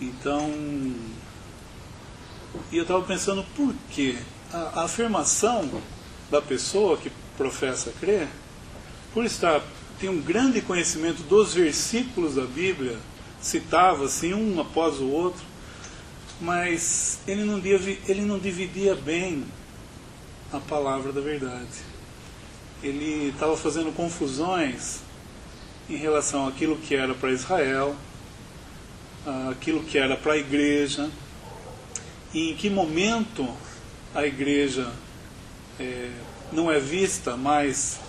Então, e eu estava pensando por quê? A afirmação da pessoa que professa crer, por tem um grande conhecimento dos versículos da Bíblia, citava assim um após o outro, mas ele não dividia bem a palavra da verdade. Ele estava fazendo confusões em relação àquilo que era para Israel, aquilo que era para a igreja, e em que momento a igreja não é vista mais,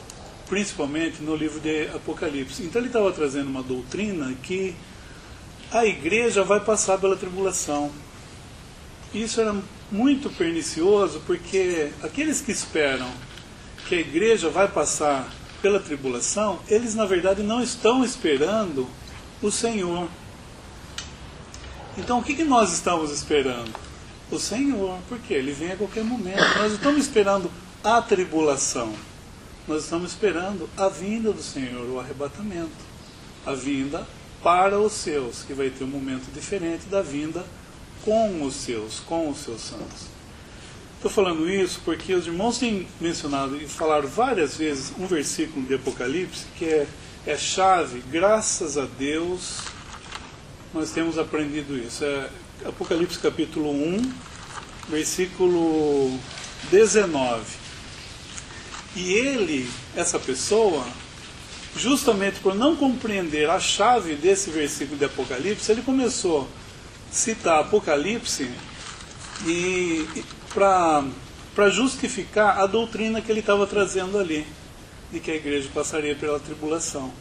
principalmente no livro de Apocalipse. Então ele estava trazendo uma doutrina que a igreja vai passar pela tribulação. Isso era muito pernicioso, porque aqueles que esperam que a igreja vai passar pela tribulação, eles na verdade não estão esperando o Senhor. Então o que nós estamos esperando? O Senhor, porque Ele vem a qualquer momento. Nós estamos esperando a tribulação. Nós estamos esperando a vinda do Senhor, o arrebatamento. A vinda para os seus, que vai ter um momento diferente da vinda com os seus santos. Estou falando isso porque os irmãos têm mencionado e falaram várias vezes um versículo de Apocalipse que é chave. Graças a Deus nós temos aprendido isso. É Apocalipse capítulo 1, versículo 19. E essa pessoa, justamente por não compreender a chave desse versículo de Apocalipse, ele começou a citar Apocalipse para justificar a doutrina que ele estava trazendo ali, de que a igreja passaria pela tribulação.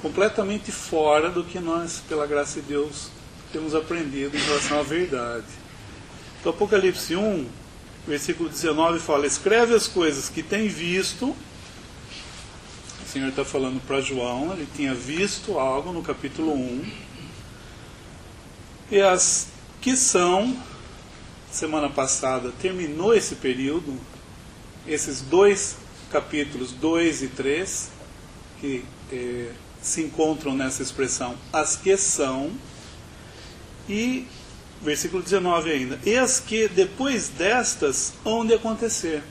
Completamente fora do que nós, pela graça de Deus, temos aprendido em relação à verdade. Então, Apocalipse 1, versículo 19 fala: escreve as coisas que tem visto. O Senhor está falando para João, ele tinha visto algo no capítulo 1. E as que são, semana passada terminou esse período, esses dois capítulos 2 e 3, que se encontram nessa expressão, as que são, e versículo 19 ainda, e as que depois destas hão de acontecer.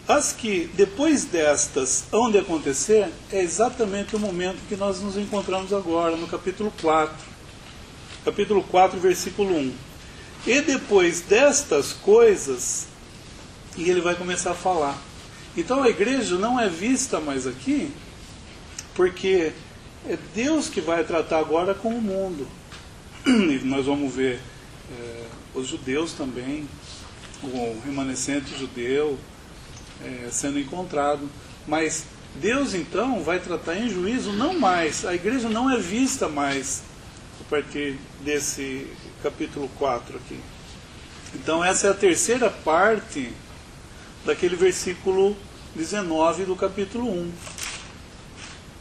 As que depois destas hão de acontecer é exatamente o momento que nós nos encontramos agora, no capítulo 4. Capítulo 4, versículo 1. E depois destas coisas, e ele vai começar a falar. Então a igreja não é vista mais aqui, porque é Deus que vai tratar agora com o mundo. E nós vamos ver os judeus também, o remanescente judeu sendo encontrado. Mas Deus então vai tratar em juízo não mais, a igreja não é vista mais a partir desse capítulo 4 aqui. Então essa é a terceira parte daquele versículo 19 do capítulo 1.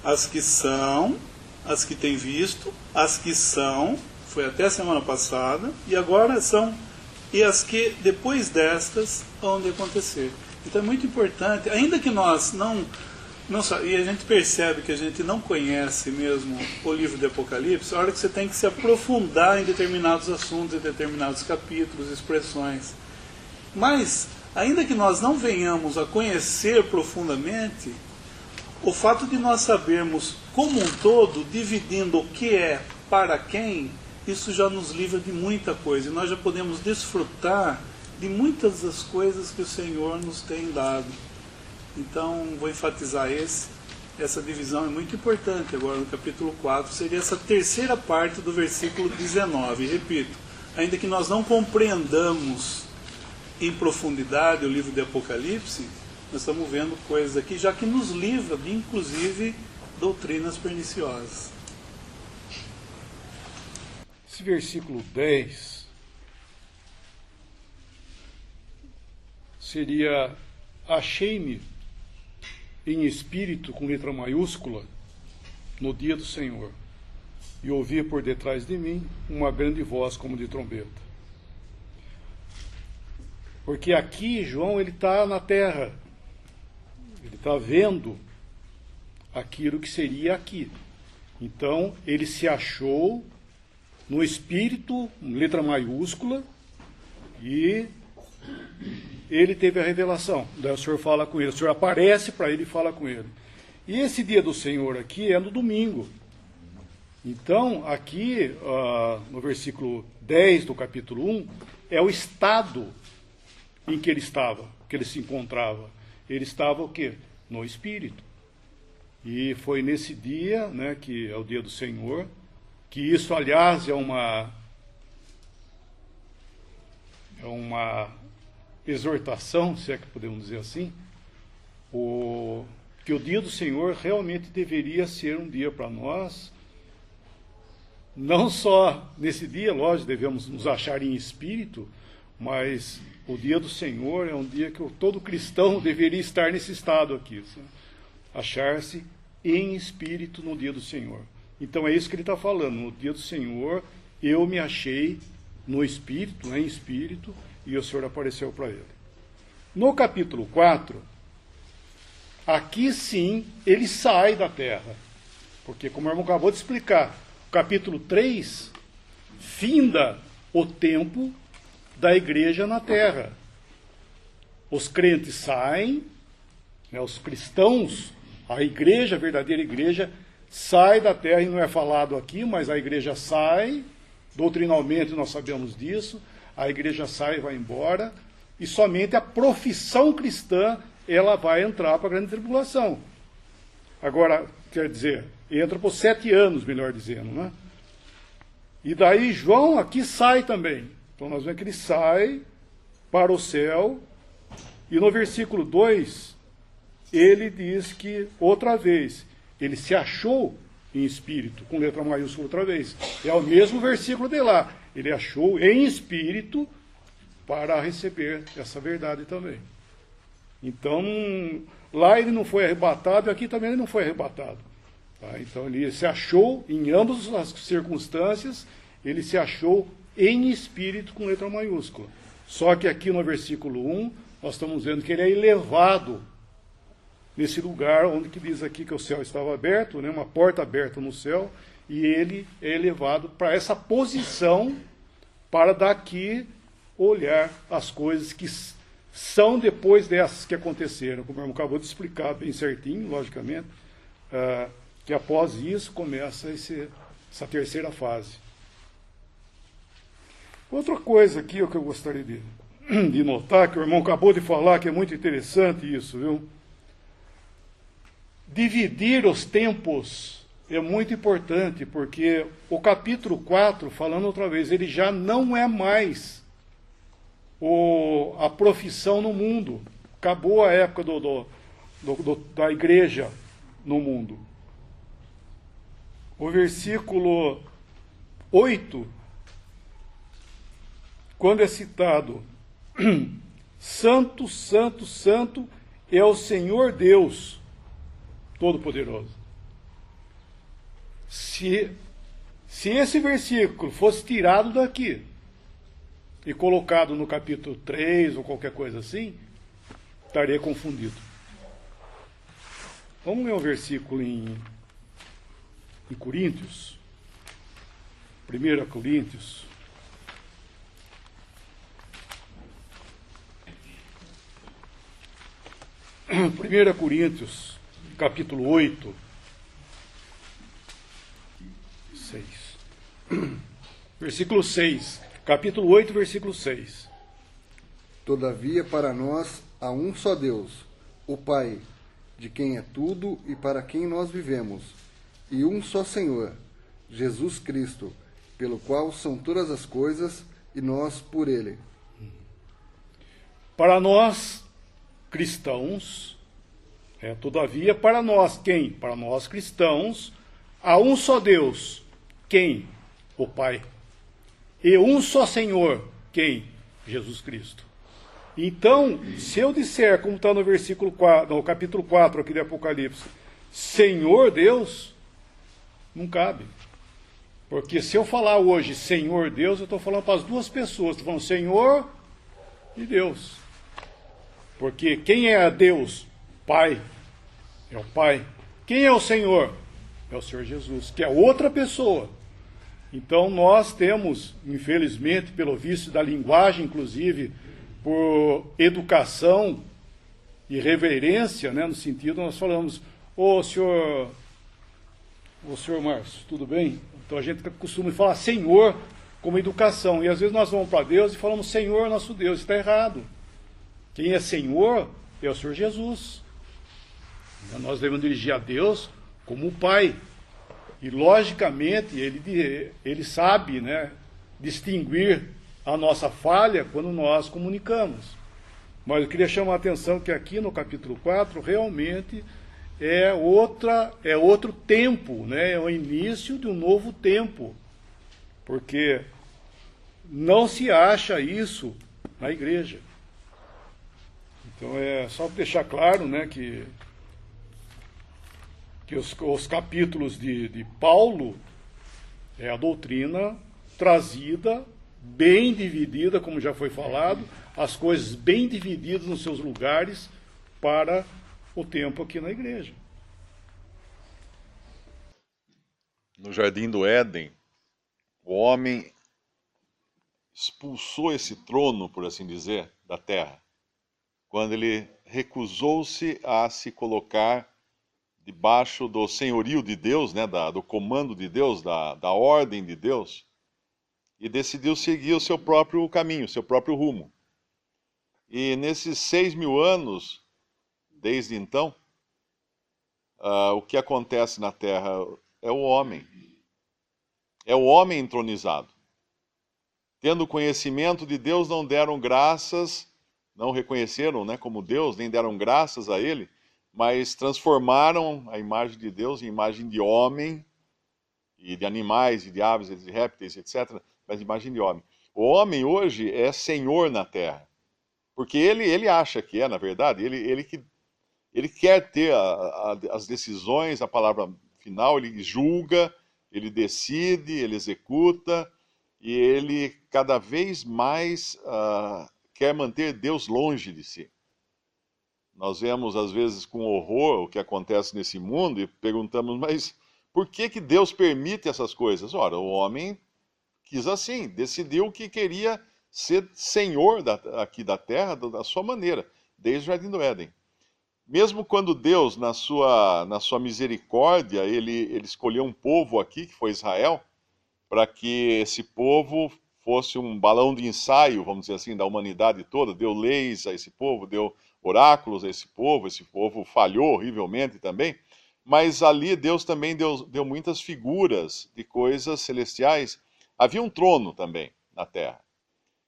As que são, as que têm visto, as que são, foi até a semana passada, e agora são, e as que depois destas hão de acontecer. Então é muito importante, ainda que nós não e a gente percebe que a gente não conhece mesmo o livro de Apocalipse, a hora que você tem que se aprofundar em determinados assuntos, em determinados capítulos, expressões. Mas, ainda que nós não venhamos a conhecer profundamente, o fato de nós sabermos como um todo, dividindo o que é para quem, isso já nos livra de muita coisa. E nós já podemos desfrutar de muitas das coisas que o Senhor nos tem dado. Então, vou enfatizar essa divisão é muito importante agora no capítulo 4, seria essa terceira parte do versículo 19. E repito, ainda que nós não compreendamos em profundidade o livro de Apocalipse, nós estamos vendo coisas aqui já que nos livra de, inclusive, doutrinas perniciosas. Esse versículo 10 seria: achei-me em espírito, com letra maiúscula, no dia do Senhor, e ouvi por detrás de mim uma grande voz como de trombeta. Porque aqui João ele está na terra, ele está vendo aquilo que seria aqui. Então ele se achou no Espírito, letra maiúscula, e ele teve a revelação. Daí o Senhor fala com ele, o Senhor aparece para ele e fala com ele. E esse dia do Senhor aqui é no domingo. Então, aqui, no versículo 10 do capítulo 1, é o estado em que ele estava, que ele se encontrava. Ele estava o quê? No Espírito. E foi nesse dia, né, que é o dia do Senhor, que isso, aliás, é uma exortação, se é que podemos dizer assim, que o dia do Senhor realmente deveria ser um dia para nós, não só nesse dia, lógico, devemos nos achar em espírito, mas o dia do Senhor é um dia que todo cristão deveria estar nesse estado aqui, achar-se em espírito no dia do Senhor. Então é isso que ele está falando, no dia do Senhor eu me achei no espírito, em espírito, e o Senhor apareceu para ele. No capítulo 4, aqui sim ele sai da terra, porque como o irmão acabou de explicar, o capítulo 3 finda o tempo da igreja na terra. Os crentes saem, né, os cristãos, a igreja, a verdadeira igreja, sai da terra, e não é falado aqui, mas a igreja sai, doutrinalmente nós sabemos disso, a igreja sai e vai embora, e somente a profissão cristã, ela vai entrar para a grande tribulação. Agora, quer dizer, entra por 7 anos, melhor dizendo, né? E daí João aqui sai também. Então nós vemos que ele sai para o céu, e no versículo 2, ele diz que, outra vez, ele se achou em espírito, com letra maiúscula outra vez. É o mesmo versículo de lá. Ele achou em espírito para receber essa verdade também. Então, lá ele não foi arrebatado, e aqui também ele não foi arrebatado. Tá? Então, ele se achou, em ambas as circunstâncias, ele se achou em espírito com letra maiúscula. Só que aqui no versículo 1, nós estamos vendo que ele é elevado nesse lugar onde que diz aqui que o céu estava aberto, né, uma porta aberta no céu, e ele é elevado para essa posição, para daqui olhar as coisas que são depois dessas que aconteceram, como o irmão acabou de explicar bem certinho, logicamente, que após isso começa essa terceira fase. Outra coisa aqui que eu gostaria de notar, que o irmão acabou de falar, que é muito interessante isso, viu? Dividir os tempos é muito importante, porque o capítulo 4, falando outra vez, ele já não é mais a profissão no mundo. Acabou a época da igreja no mundo. O versículo 8, quando é citado, Santo, Santo, Santo é o Senhor Deus Todo-Poderoso. Se esse versículo fosse tirado daqui e colocado no capítulo 3 ou qualquer coisa assim, estaria confundido. Vamos ler um versículo em Coríntios. 1 Coríntios. Primeira Coríntios, capítulo 8, 6. Versículo 6. Capítulo 8, versículo 6. Todavia, para nós há um só Deus, o Pai, de quem é tudo e para quem nós vivemos, e um só Senhor, Jesus Cristo, pelo qual são todas as coisas, e nós por ele. Para nós, cristãos, todavia, para nós, quem? Para nós, cristãos, há um só Deus. Quem? O Pai. E um só Senhor. Quem? Jesus Cristo. Então, se eu disser, como está no versículo 4, no capítulo 4 aqui de Apocalipse, Senhor Deus, não cabe. Porque se eu falar hoje Senhor Deus, eu estou falando para as duas pessoas. Estou falando Senhor e Deus. Porque quem é Deus? Pai. É o Pai. Quem é o Senhor? É o Senhor Jesus, que é outra pessoa. Então nós temos, infelizmente, pelo vício da linguagem, inclusive, por educação e reverência, né, no sentido, nós falamos, ô senhor Márcio, tudo bem? Então a gente costuma falar Senhor como educação, e às vezes nós vamos para Deus e falamos Senhor nosso Deus, está errado. Quem é Senhor é o Senhor Jesus. Então, nós devemos dirigir a Deus como o Pai. E, logicamente, ele sabe, né, distinguir a nossa falha quando nós comunicamos. Mas eu queria chamar a atenção que aqui no capítulo 4, realmente é outro tempo, né, é o início de um novo tempo. Porque não se acha isso na igreja. Então, é só deixar claro, né, que os capítulos de Paulo é a doutrina trazida, bem dividida, como já foi falado, as coisas bem divididas nos seus lugares para o tempo aqui na igreja. No Jardim do Éden, o homem expulsou esse trono, por assim dizer, da terra, quando ele recusou-se a se colocar debaixo do senhorio de Deus, né, do comando de Deus, da ordem de Deus, e decidiu seguir o seu próprio caminho, o seu próprio rumo. E nesses 6.000 anos, desde então, o que acontece na Terra é o homem. É o homem entronizado. Tendo conhecimento de Deus, não deram graças, não reconheceram, né, como Deus, nem deram graças a Ele, mas transformaram a imagem de Deus em imagem de homem, e de animais, e de aves, e de répteis, etc., mas imagem de homem. O homem hoje é senhor na terra, porque ele acha que é, na verdade, ele quer ter as decisões, a palavra final, ele julga, ele decide, ele executa, e ele cada vez mais quer manter Deus longe de si. Nós vemos, às vezes, com horror o que acontece nesse mundo e perguntamos, mas por que Deus permite essas coisas? Ora, o homem quis assim, decidiu que queria ser senhor aqui da terra da sua maneira, desde o Jardim do Éden. Mesmo quando Deus, na sua misericórdia, ele escolheu um povo aqui, que foi Israel, para que esse povo fosse um balão de ensaio, vamos dizer assim, da humanidade toda, deu leis a esse povo, deu oráculos a esse povo falhou horrivelmente também, mas ali Deus também deu muitas figuras de coisas celestiais. Havia um trono também na terra,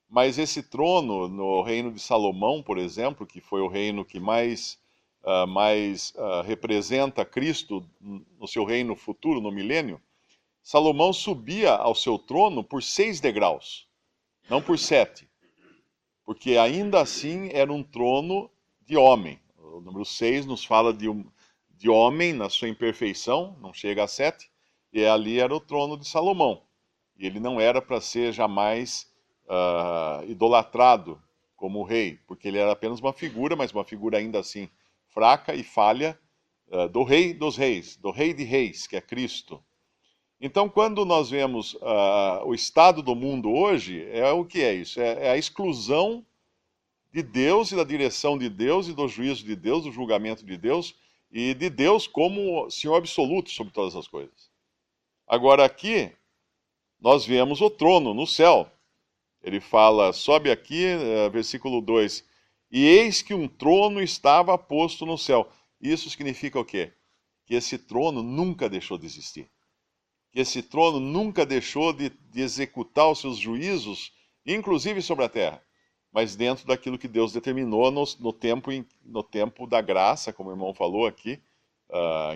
mas esse trono, no reino de Salomão, por exemplo, que foi o reino que mais representa Cristo no seu reino futuro, no milênio, Salomão subia ao seu trono por 6 degraus, não por 7, porque ainda assim era um trono de homem. O número 6 nos fala de homem na sua imperfeição, não chega a 7, e ali era o trono de Salomão. E ele não era para ser jamais idolatrado como rei, porque ele era apenas uma figura, mas uma figura ainda assim fraca e falha, do rei dos reis, do rei de reis, que é Cristo. Então, quando nós vemos o estado do mundo hoje, o que é isso? É a exclusão de Deus e da direção de Deus e do juízo de Deus, do julgamento de Deus e de Deus como Senhor absoluto sobre todas as coisas. Agora aqui, nós vemos o trono no céu. Ele fala, sobe aqui, versículo 2, e eis que um trono estava posto no céu. Isso significa o quê? Que esse trono nunca deixou de existir. Que esse trono nunca deixou de executar os seus juízos, inclusive sobre a terra, mas dentro daquilo que Deus determinou no tempo da graça, como o irmão falou aqui,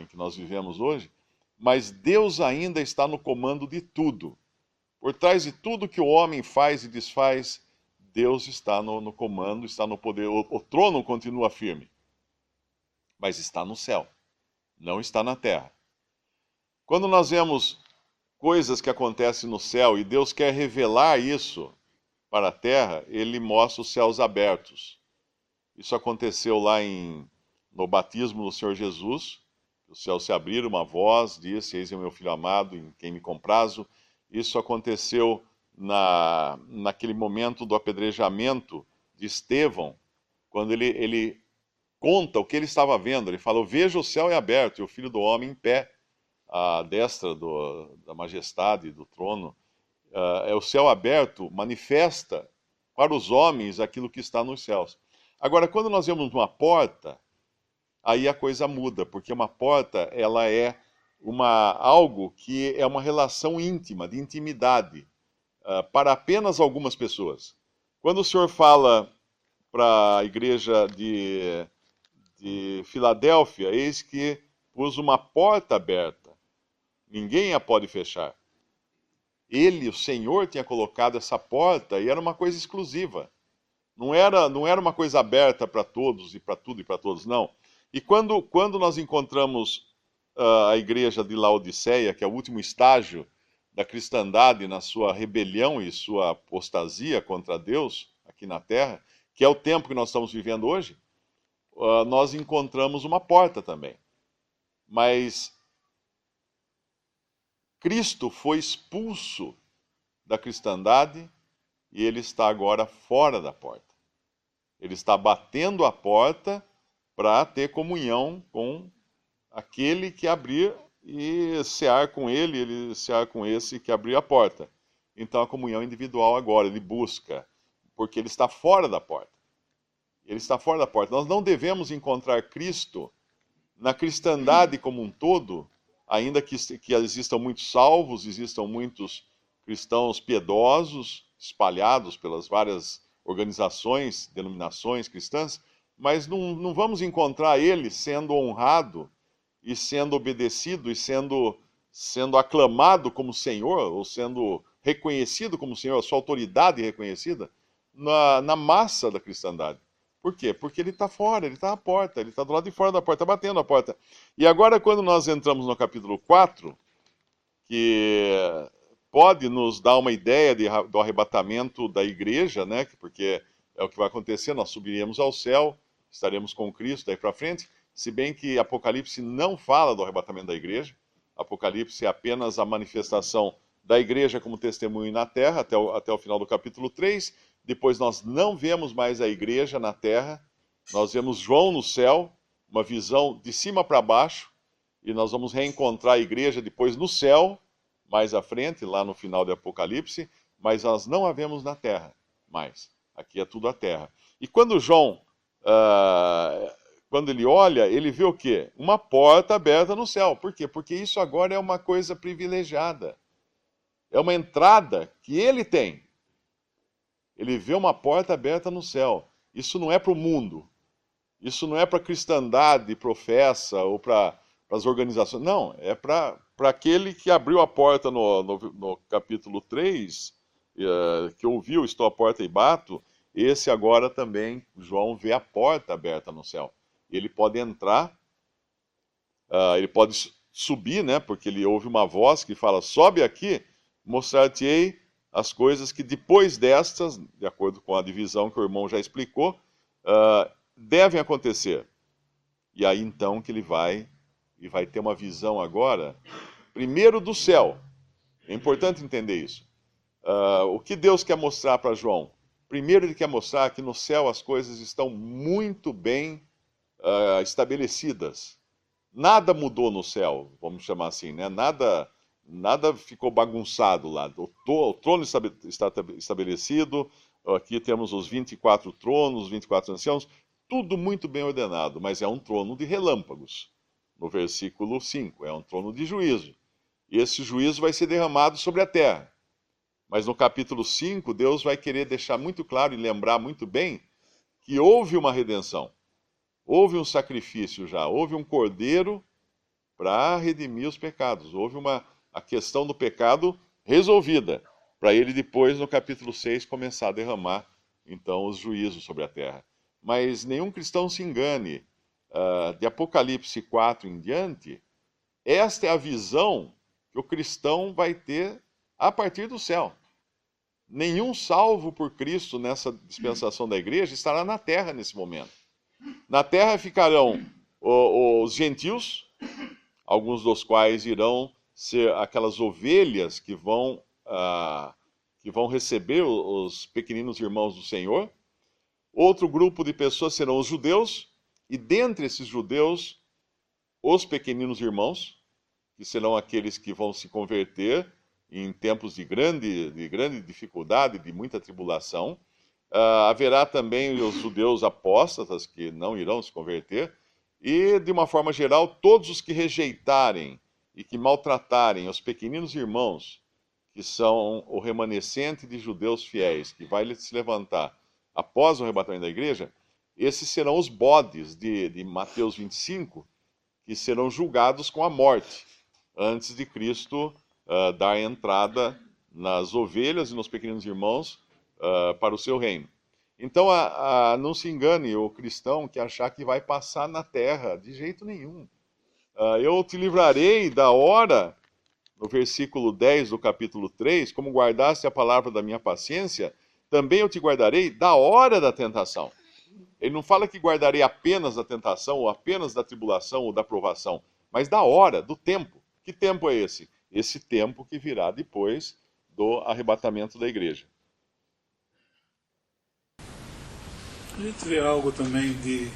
em que nós vivemos hoje. Mas Deus ainda está no comando de tudo. Por trás de tudo que o homem faz e desfaz, Deus está no comando, está no poder. O trono continua firme, mas está no céu, não está na terra. Quando nós vemos coisas que acontecem no céu e Deus quer revelar isso para a terra, ele mostra os céus abertos. Isso aconteceu lá no batismo do Senhor Jesus. Os céus se abriram, uma voz disse, eis o meu filho amado, em quem me comprazo, Isso aconteceu naquele momento do apedrejamento de Estevão, quando ele conta o que ele estava vendo. Ele fala: veja, o céu é aberto e o Filho do Homem em pé, à destra da majestade do trono. O céu aberto manifesta para os homens aquilo que está nos céus. Agora, quando nós vemos uma porta, aí a coisa muda, porque uma porta, ela é algo que é uma relação íntima, de intimidade, para apenas algumas pessoas. Quando o Senhor fala para a igreja de Filadélfia: eis que pus uma porta aberta, ninguém a pode fechar. Ele, o Senhor, tinha colocado essa porta e era uma coisa exclusiva. Não era uma coisa aberta para todos e para tudo e para todos, não. E quando nós encontramos a igreja de Laodiceia, que é o último estágio da cristandade na sua rebelião e sua apostasia contra Deus aqui na Terra, que é o tempo que nós estamos vivendo hoje, nós encontramos uma porta também. Mas Cristo foi expulso da cristandade e ele está agora fora da porta. Ele está batendo a porta para ter comunhão com aquele que abrir e cear com ele cear com esse que abriu a porta. Então a comunhão individual agora, ele busca, porque ele está fora da porta. Ele está fora da porta. Nós não devemos encontrar Cristo na cristandade como um todo, ainda que existam muitos salvos, existam muitos cristãos piedosos, espalhados pelas várias organizações, denominações cristãs, mas não vamos encontrar ele sendo honrado e sendo obedecido e sendo aclamado como Senhor, ou sendo reconhecido como Senhor, a sua autoridade reconhecida, na massa da cristandade. Por quê? Porque ele está fora, ele está à porta, ele está do lado de fora da porta, batendo a porta. E agora, quando nós entramos no capítulo 4, que pode nos dar uma ideia do arrebatamento da igreja, né? Porque é o que vai acontecer, nós subiremos ao céu, estaremos com Cristo daí para frente, se bem que Apocalipse não fala do arrebatamento da igreja. Apocalipse é apenas a manifestação da igreja como testemunho na terra, até o final do capítulo 3. Depois nós não vemos mais a igreja na terra, nós vemos João no céu, uma visão de cima para baixo, e nós vamos reencontrar a igreja depois no céu, mais à frente, lá no final de Apocalipse, mas nós não a vemos na terra mais. Aqui é tudo a terra. E quando João, quando ele olha, ele vê o quê? Uma porta aberta no céu. Por quê? Porque isso agora é uma coisa privilegiada. É uma entrada que ele tem. Ele vê uma porta aberta no céu. Isso não é para o mundo. Isso não é para a cristandade professa ou para as organizações. Não, é para aquele que abriu a porta no capítulo 3, que ouviu, estou à porta e bato. Esse agora também, João vê a porta aberta no céu. Ele pode entrar, ele pode subir, né? Porque ele ouve uma voz que fala: sobe aqui, mostrar-te-ei as coisas que depois destas, de acordo com a divisão que o irmão já explicou, devem acontecer. E aí então que ele vai ter uma visão agora, primeiro do céu. É importante entender isso. O que Deus quer mostrar para João? Primeiro ele quer mostrar que no céu as coisas estão muito bem estabelecidas. Nada mudou no céu, vamos chamar assim, né? Nada ficou bagunçado lá. O trono está estabelecido, aqui temos os 24 tronos, os 24 anciãos, tudo muito bem ordenado, mas é um trono de relâmpagos. No versículo 5, é um trono de juízo. E esse juízo vai ser derramado sobre a terra. Mas no capítulo 5, Deus vai querer deixar muito claro e lembrar muito bem que houve uma redenção. Houve um sacrifício já, houve um cordeiro para redimir os pecados. Houve a questão do pecado resolvida, para ele depois, no capítulo 6, começar a derramar, então, os juízos sobre a terra. Mas nenhum cristão se engane, de Apocalipse 4 em diante, esta é a visão que o cristão vai ter a partir do céu. Nenhum salvo por Cristo nessa dispensação da igreja estará na terra nesse momento. Na terra ficarão os gentios, alguns dos quais irão ser aquelas ovelhas que vão que vão receber os pequeninos irmãos do Senhor. Outro grupo de pessoas serão os judeus, e dentre esses judeus, os pequeninos irmãos, que serão aqueles que vão se converter em tempos de grande dificuldade, de muita tribulação. Haverá também os judeus apóstatas, que não irão se converter, e, de uma forma geral, todos os que rejeitarem e que maltratarem os pequeninos irmãos, que são o remanescente de judeus fiéis, que vai se levantar após o arrebatamento da igreja, esses serão os bodes de Mateus 25, que serão julgados com a morte, antes de Cristo dar entrada nas ovelhas e nos pequeninos irmãos para o seu reino. Então, não se engane o cristão que achar que vai passar na terra, de jeito nenhum. Eu te livrarei da hora, no versículo 10 do capítulo 3, como guardaste a palavra da minha paciência, também eu te guardarei da hora da tentação. Ele não fala que guardarei apenas da tentação, ou apenas da tribulação, ou da provação, mas da hora, do tempo. Que tempo é esse? Esse tempo que virá depois do arrebatamento da igreja. A gente vê algo também de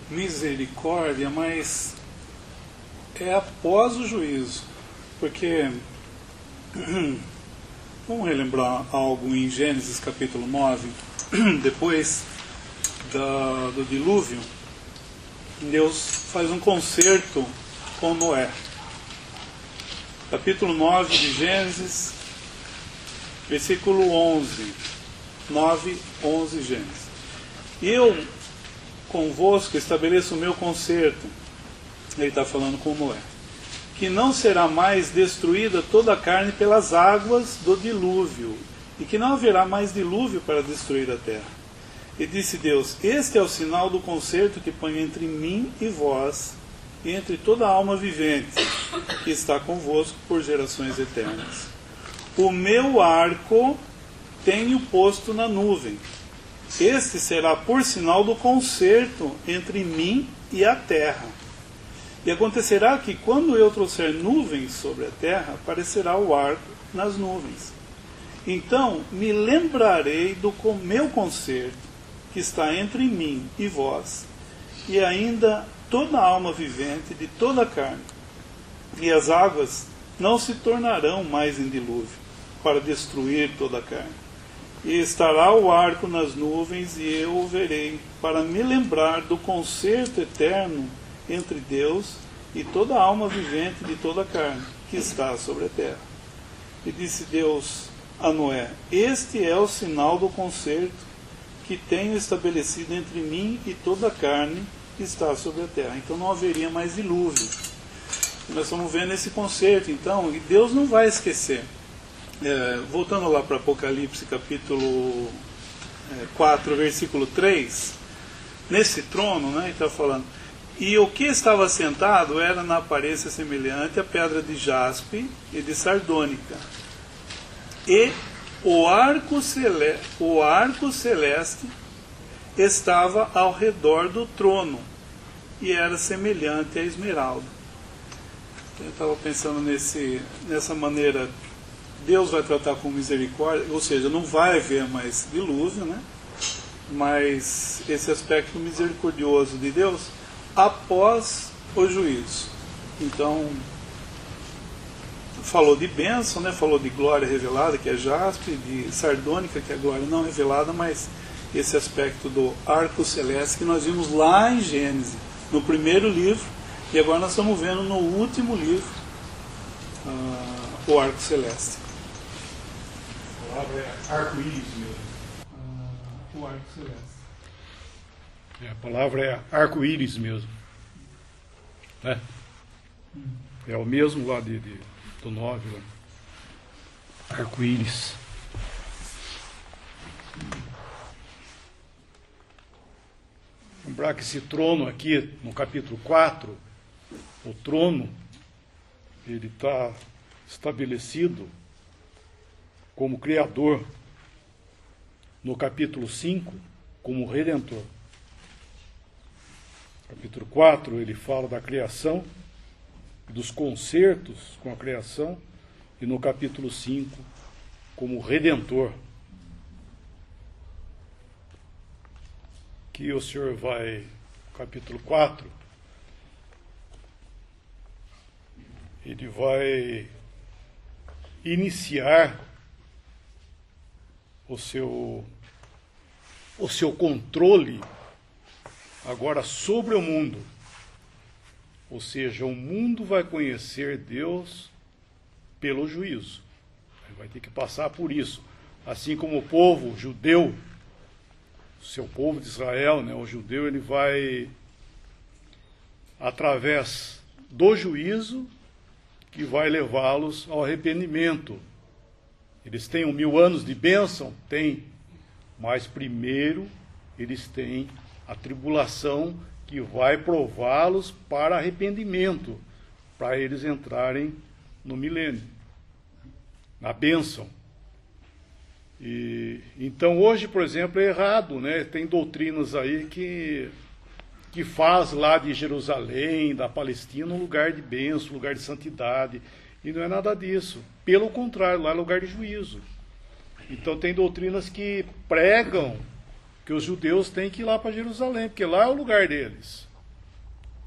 misericórdia, mas é após o juízo. Porque, vamos relembrar algo em Gênesis capítulo 9, depois do dilúvio, Deus faz um concerto com Noé. Capítulo 9 de Gênesis, versículo 11. 9, 11 Gênesis. Eu convosco estabeleço o meu concerto, ele está falando com Noé, que não será mais destruída toda a carne pelas águas do dilúvio, e que não haverá mais dilúvio para destruir a terra. E disse Deus: este é o sinal do concerto que ponho entre mim e vós, e entre toda a alma vivente, que está convosco por gerações eternas. O meu arco tenho posto na nuvem. Este será por sinal do concerto entre mim e a terra. E acontecerá que, quando eu trouxer nuvens sobre a terra, aparecerá o arco nas nuvens. Então me lembrarei do meu concerto, que está entre mim e vós, e ainda toda a alma vivente de toda a carne. E as águas não se tornarão mais em dilúvio, para destruir toda a carne. E estará o arco nas nuvens, e eu o verei, para me lembrar do concerto eterno entre Deus e toda a alma vivente de toda a carne, que está sobre a terra. E disse Deus a Noé: este é o sinal do concerto que tenho estabelecido entre mim e toda a carne que está sobre a terra. Então não haveria mais dilúvio. E nós estamos vendo esse concerto, então, e Deus não vai esquecer. Voltando lá para Apocalipse capítulo 4, versículo 3, nesse trono, né, ele está falando: e o que estava sentado era na aparência semelhante à pedra de jaspe e de sardônica, e o arco celeste estava ao redor do trono, e era semelhante a esmeralda. Eu estava pensando nessa maneira. Deus vai tratar com misericórdia, ou seja, não vai haver mais dilúvio, né? Mas esse aspecto misericordioso de Deus após o juízo. Então, falou de bênção, né? Falou de glória revelada, que é jaspe, de sardônica, que é glória não revelada, mas esse aspecto do arco celeste que nós vimos lá em Gênesis, no primeiro livro, e agora nós estamos vendo no último livro o arco celeste. A palavra é arco-íris mesmo. O arco celeste. A palavra é arco-íris mesmo. Né? É o mesmo lá do 9. Arco-íris. Lembrar que esse trono aqui, no capítulo 4, o trono, ele está estabelecido como Criador. No capítulo 5, como Redentor. Capítulo 4, ele fala da criação, dos concertos com a criação, e no capítulo 5 como Redentor. Que o senhor vai, capítulo 4, ele vai iniciar o seu controle agora sobre o mundo. Ou seja, o mundo vai conhecer Deus pelo juízo. Ele vai ter que passar por isso. Assim como o povo judeu, o seu povo de Israel, né, o judeu, ele vai, através do juízo, que vai levá-los ao arrependimento. Eles têm 1000 anos de bênção? Tem. Mas primeiro eles têm a tribulação que vai prová-los para arrependimento, para eles entrarem no milênio, na bênção. E então hoje, por exemplo, é errado, né? Tem doutrinas aí que faz lá de Jerusalém, da Palestina, um lugar de bênção, um lugar de santidade, e não é nada disso. Pelo contrário, lá é lugar de juízo. Então tem doutrinas que pregam que os judeus têm que ir lá para Jerusalém, porque lá é o lugar deles.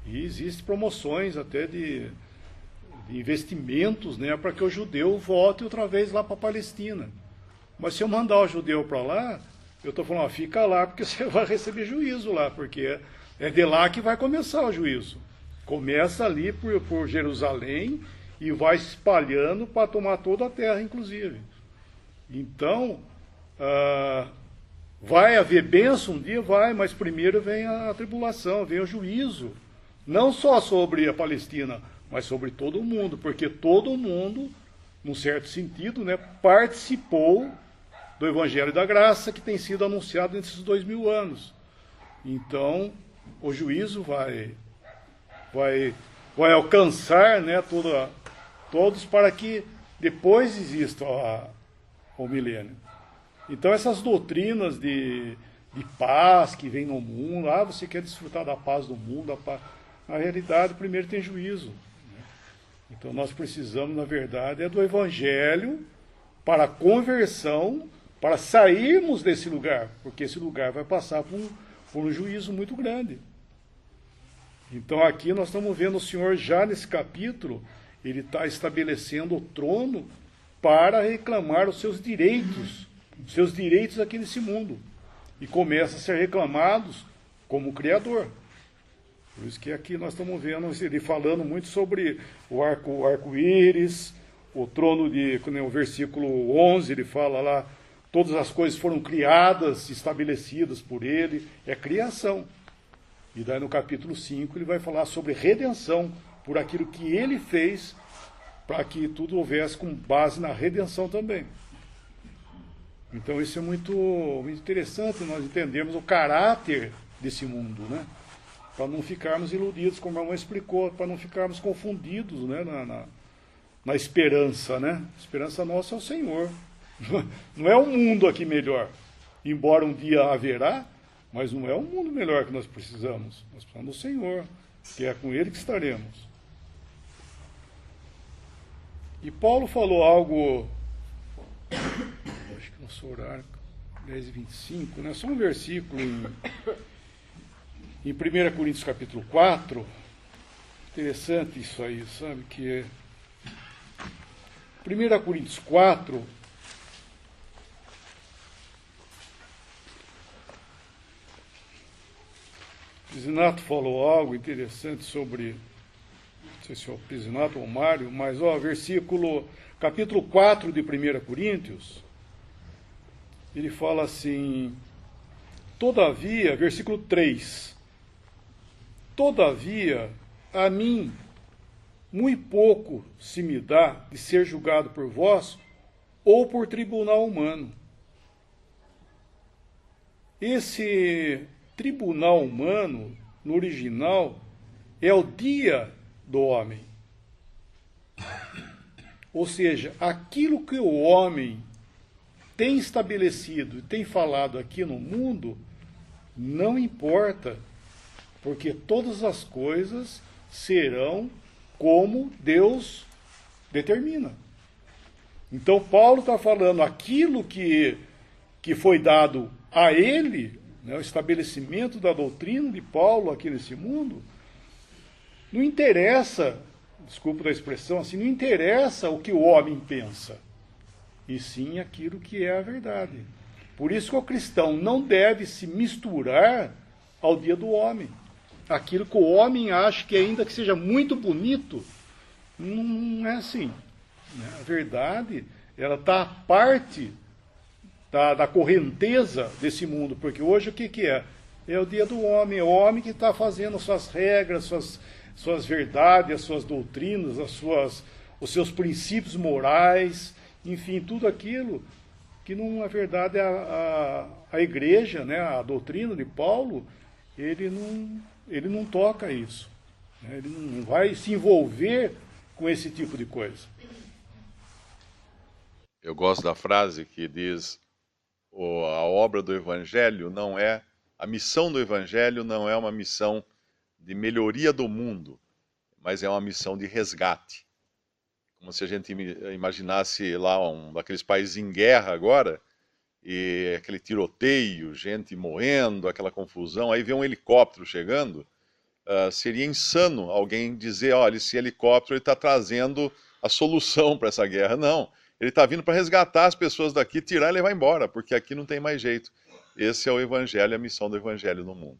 E existem promoções até de investimentos, né, para que o judeu volte outra vez lá para a Palestina. Mas se eu mandar o judeu para lá, eu estou falando, fica lá, porque você vai receber juízo lá, porque é de lá que vai começar o juízo. Começa ali por Jerusalém e vai se espalhando para tomar toda a terra, inclusive. Então, vai haver bênção um dia? Vai, mas primeiro vem a tribulação, vem o juízo. Não só sobre a Palestina, mas sobre todo o mundo, porque todo mundo, num certo sentido, né, participou do Evangelho da Graça que tem sido anunciado nesses 2000 anos. Então, o juízo vai alcançar, né, todos para que depois exista o milênio. Então, essas doutrinas de paz que vem no mundo, você quer desfrutar da paz do mundo, na realidade, primeiro tem juízo. Então, nós precisamos, na verdade, do Evangelho para a conversão, para sairmos desse lugar, porque esse lugar vai passar por um juízo muito grande. Então, aqui nós estamos vendo o Senhor já nesse capítulo, ele está estabelecendo o trono para reclamar os seus direitos aqui nesse mundo. E começa a ser reclamados como Criador. Por isso que aqui nós estamos vendo ele falando muito sobre o arco-íris, o trono o versículo 11, ele fala lá, todas as coisas foram criadas, estabelecidas por ele, é criação. E daí no capítulo 5 ele vai falar sobre redenção, por aquilo que ele fez, para que tudo houvesse com base na redenção também. Então isso é muito interessante, nós entendermos o caráter desse mundo, né? Para não ficarmos iludidos, como a irmã explicou, para não ficarmos confundidos, né, na esperança, né? A esperança nossa é o Senhor. Não é um mundo aqui melhor, embora um dia haverá, mas não é um mundo melhor que nós precisamos. Nós precisamos do Senhor, que é com Ele que estaremos. E Paulo falou algo, acho que nosso horário, 10:25, né? Só um versículo em 1 Coríntios capítulo 4, interessante isso aí, sabe, que é 1 Coríntios 4, o Pisinato falou algo interessante sobre, não sei se é o Pisinato ou o Mário, mas capítulo 4 de 1 Coríntios, ele fala assim, todavia, versículo 3, todavia, a mim, muito pouco se me dá de ser julgado por vós ou por tribunal humano. Esse tribunal humano, no original, é o dia do homem. Ou seja, aquilo que o homem tem estabelecido e tem falado aqui no mundo, não importa, porque todas as coisas serão como Deus determina. Então Paulo está falando aquilo que foi dado a ele, né, o estabelecimento da doutrina de Paulo aqui nesse mundo, não interessa, desculpa da expressão assim, não interessa o que o homem pensa, e sim aquilo que é a verdade. Por isso que o cristão não deve se misturar ao dia do homem. Aquilo que o homem acha que ainda que seja muito bonito, não é assim. A verdade, ela está à parte da correnteza desse mundo, porque hoje o que é? É o dia do homem, é o homem que está fazendo suas regras, suas verdades, as suas doutrinas, os seus princípios morais, enfim, tudo aquilo que, na verdade, a igreja, né, a doutrina de Paulo, ele não toca isso. Né, ele não vai se envolver com esse tipo de coisa. Eu gosto da frase que diz: a obra do Evangelho não é, a missão do Evangelho não é uma missão de melhoria do mundo, mas é uma missão de resgate. Como se a gente imaginasse lá um daqueles países em guerra agora, e aquele tiroteio, gente morrendo, aquela confusão, aí vê um helicóptero chegando, seria insano alguém dizer, olha, esse helicóptero está trazendo a solução para essa guerra. Não, ele está vindo para resgatar as pessoas daqui, tirar e levar embora, porque aqui não tem mais jeito. Esse é o Evangelho, a missão do Evangelho no mundo.